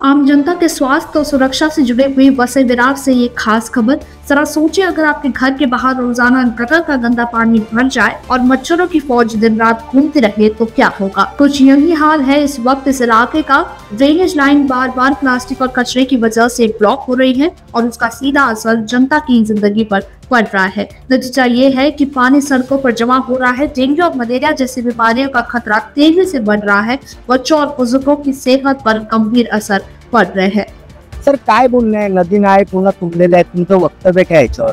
आम जनता के स्वास्थ्य और सुरक्षा से जुड़े हुए बसे विरार से ये खास खबर। जरा सोचिए, अगर आपके घर के बाहर रोजाना इन प्रकार का गंदा पानी भर जाए और मच्छरों की फौज दिन रात घूमती रहे तो क्या होगा। कुछ यही हाल है इस वक्त इस इलाके का। ड्रेनेज लाइन बार बार प्लास्टिक और कचरे की वजह से ब्लॉक हो रही है और उसका सीधा असर जनता की जिंदगी पर पड़ रहा है। नतीजा ये है कि पानी सड़कों पर जमा हो रहा है। डेंगू और मलेरिया जैसी बीमारियों का खतरा तेजी से बढ़ रहा है। बच्चों और बुजुर्गों की सेहत पर गंभीर असर पड़ रहे हैं। सर काय बोलणं आहे, नदी नाळे पूर्ण तुंबलेले आहेत, तुमचं वक्तव्य काय याच्यावर?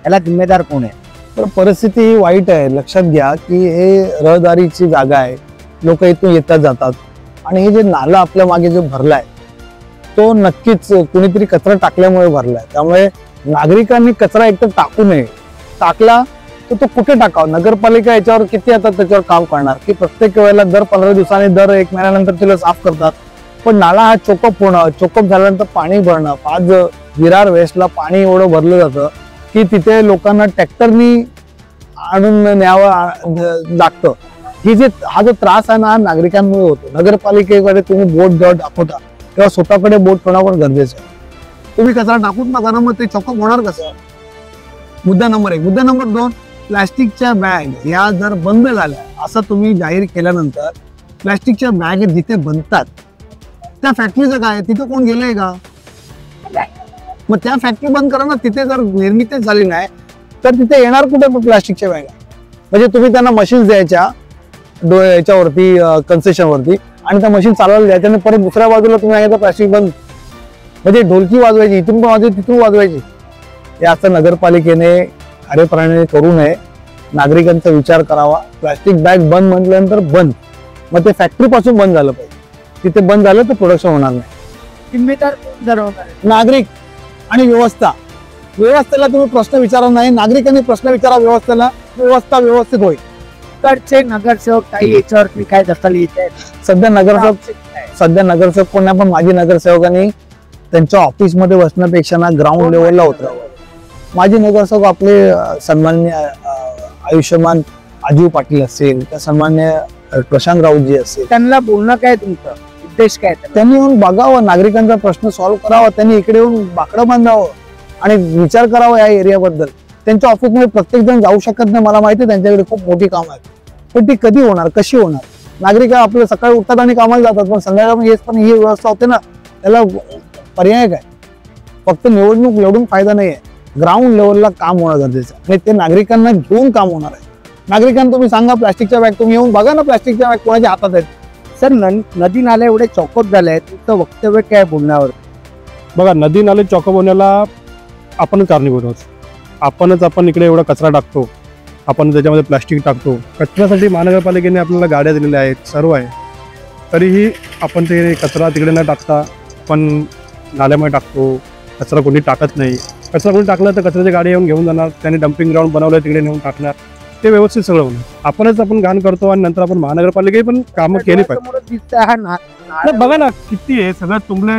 याला जिम्मेदार कोण आहे? तर परिस्थिती ही वाईट आहे। लक्षात घ्या की हे रहदारीची जागा आहे, लोक इथून येतात जातात आणि हे जे नाला आपल्या मागे जो भरलाय तो नक्कीच कुणीतरी कचरा टाकल्यामुळे भरलाय। त्यामुळे नागरिकांनी कचरा एकतर टाकू नये, टाकला तर तो कुठे टाकावा। नगरपालिका याच्यावर किती आता त्याच्यावर काम करणार की प्रत्येक वेळेला दर 15 दिवसांनी दर 1 महिन्यानंतर तिला साफ करतात, पण नाला हा चोकअप होणं, चोकअप झाल्यानंतर पाणी भरणं, आज विरार वेस्टला पाणी एवढं भरलं जातं की तिथे लोकांना ट्रॅक्टरनी आणून न्यावं लागतं। हा जो त्रास आहे ना नागरिकांमुळे होतो। नगरपालिकेकडे तुम्ही बोट जेव्हा दाखवता तेव्हा स्वतःकडे बोट ठेवणं पण गरजेचं आहे। तुम्ही कचरा टाकून नका ना, मग ते चोकअप होणार कसं? मुद्दा नंबर 1। मुद्दा नंबर 2, प्लास्टिकच्या बॅग या जर बंद झाल्या असं तुम्ही जाहीर केल्यानंतर प्लास्टिकच्या बॅग जिथे बनतात त्या फॅक्टरीचं काय, तिथे कोण गेलंय का? मग त्या फॅक्टरी बंद करा ना। तिथे जर निर्मितीच झाली नाही तर तिथे येणार कुठे प्लास्टिकच्या बॅगा? म्हणजे तुम्ही त्यांना मशीन्स द्यायच्या याच्यावरती कन्सेशन वरती आणि त्या मशीन चालवायला द्यायच्या आणि परत दुसऱ्या बाजूला तुम्ही सांगितलं प्लास्टिक बंद। म्हणजे ढोलकी वाजवायची, इथून पण वाजवायची तिथून वाजवायची। हे असं नगरपालिकेने कार्यप्रणाली करू नये, नागरिकांचा विचार करावा। प्लास्टिक बॅग बंद म्हटल्यानंतर बंद, मग ते फॅक्टरी पासून बंद झालं पाहिजे। तिथे बंद झालं तर प्रोडक्शन होणार नाही। जिम्मेदार ठरवणार नागरिक आणि व्यवस्था। व्यवस्थेला तुम्ही प्रश्न विचारा नाही, नागरिकांनी प्रश्न विचारा व्यवस्थेला, व्यवस्था व्यवस्थित होईल। कडचे नगरसेवक काही याच्यावर काय दखल घेत आहेत? सध्या नगरसेवक कोण नाही, पण माजी नगरसेवकांनी त्यांच्या ऑफिस मध्ये बसण्यापेक्षा ना ग्राउंड लेवलला उतरावं। माजी नगरसेवक आपले सन्माननीय आयुष्यमान अजीव पाटील असेल, त्या सन्माननीय प्रशांत राऊतजी असेल, त्यांना बोलणं काय, तुमचं उद्देश काय? त्यांनी येऊन बघावं, नागरिकांचा प्रश्न सॉल्व्ह करावा। त्यांनी इकडे येऊन बाकडं बांधावं आणि विचार करावा या एरियाबद्दल। त्यांच्या ऑफिसमध्ये प्रत्येक जण जाऊ शकत नाही, मला माहिती आहे त्यांच्याकडे खूप मोठी काम आहेत, पण ती कधी होणार, कशी होणार? नागरिक आपलं सकाळी उठतात आणि कामाला जातात, पण संध्याकाळी येत पण ही व्यवस्था होते ना, त्याला पर्याय काय? फक्त निवडणूक लढून फायदा नाहीये, ग्राउंड लेवलला काम होणं गरजेचं आहे आणि ते नागरिकांना घेऊन काम होणार आहे। नागरिकांना तुम्ही सांगा प्लास्टिकच्या बॅग, तुम्ही येऊन बघा ना प्लास्टिकच्या बॅग कोणाच्या हातात आहेत। सर नदी नाले एवढे चॉकअप झाले आहेत, तुमचं वक्तव्य काय बोलण्यावर? बघा, नदी नाले चॉकअप होण्याला आपणच कारणीभूत आहोत। आपण इकडे एवढा कचरा टाकतो, आपण त्याच्यामध्ये प्लास्टिक टाकतो। कचऱ्यासाठी महानगरपालिकेने आपल्याला गाड्या दिलेल्या आहेत, सर्व आहे, तरीही आपण ते कचरा तिकडे न टाकता पण नाल्यामध्ये टाकतो। कचरा कोणी टाकत नाही। कचरा कोणी टाकला तर कचऱ्याची गाडी येऊन घेऊन जाणार, त्याने डम्पिंग ग्राउंड बनवलं तिकडे नेऊन टाकणार, ते व्यवस्थित सगळं होणार। आपण घाण करतो आणि नंतर आपण महानगरपालिकेने पण कामं केली पाहिजे। बघा ना किती आहे, सगळं तुंबले।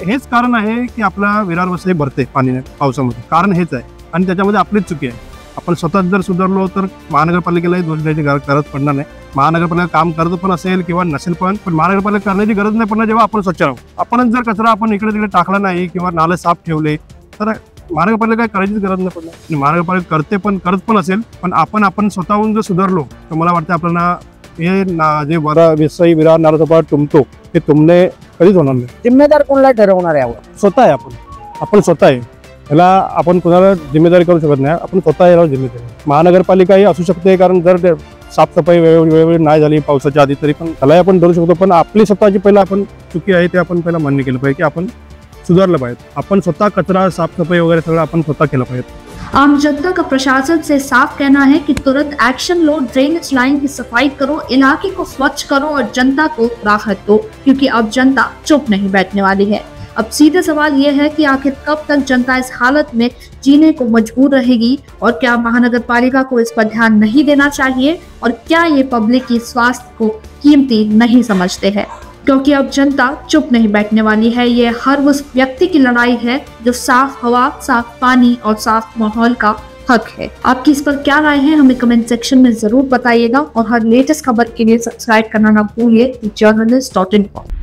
हेच कारण आहे की आपला विरार वसई भरते पाणी पावसामध्ये, कारण हेच आहे आणि त्याच्यामध्ये आपलीच चुकी आहे। आपण स्वतःच जर सुधारलो तर महानगरपालिकेलाही दोष द्यायची गरज पडणार नाही। महानगरपालिका काम करत पण असेल किंवा नसेल पण महानगरपालिका करण्याची गरज नाही पडणार जेव्हा आपण स्वच्छ राहू। आपणच जर कचरा आपण इकडे तिकडे टाकला नाही किंवा नाले साफ ठेवले तर महानगरपालिका करायचीच गरज नाही पडणार। महानगरपालिका करत पण असेल, पण आपण स्वतःहून जर सुधारलो तर मला वाटतं आपल्याला हे जे वसई विरार नालासोपा तुंबतो ते तुंबणे कधीच होणार नाही। जिम्मेदार कोणाला ठरवणार यावर? स्वतः आहे आपण स्वतः आहे, याला आपण कोणाला जिम्मेदारी करू शकत नाही, आपण स्वतः याला जिम्मेदारी। महानगरपालिकाही असू शकते, कारण जर साफसफाई वेळोवेळी नाही झाली पावसाच्या आधी तरी पण त्यालाही आपण धरू शकतो, पण आपली स्वतःची पहिला आपण चुकी आहे ते आपण पहिला मान्य केलं पाहिजे की आपण सुधारलं पाहिजे। आपण स्वतः कचरा साफसफाई वगैरे सगळं आपण स्वतः केलं पाहिजे। आम जनता का प्रशासन से साफ कहना है कि तुरंत एक्शन लो, ड्रेनेज लाइन की सफाई करो, इलाके को स्वच्छ करो और जनता को राहत दो, क्योंकि अब जनता चुप नहीं बैठने वाली है। अब सीधे सवाल ये है कि आखिर कब तक जनता इस हालत में जीने को मजबूर रहेगी और क्या महानगर पालिका को इस पर ध्यान नहीं देना चाहिए और क्या ये पब्लिक की स्वास्थ्य को कीमती नहीं समझते हैं? क्योंकि अब जनता चुप नहीं बैठने वाली है। ये हर उस व्यक्ति की लड़ाई है जो साफ हवा, साफ पानी और साफ माहौल का हक है। आपकी इस पर क्या राय है हमें कमेंट सेक्शन में जरूर बताइएगा और हर लेटेस्ट खबर के लिए सब्सक्राइब करना ना भूलिए जर्नलिस्ट.in पर।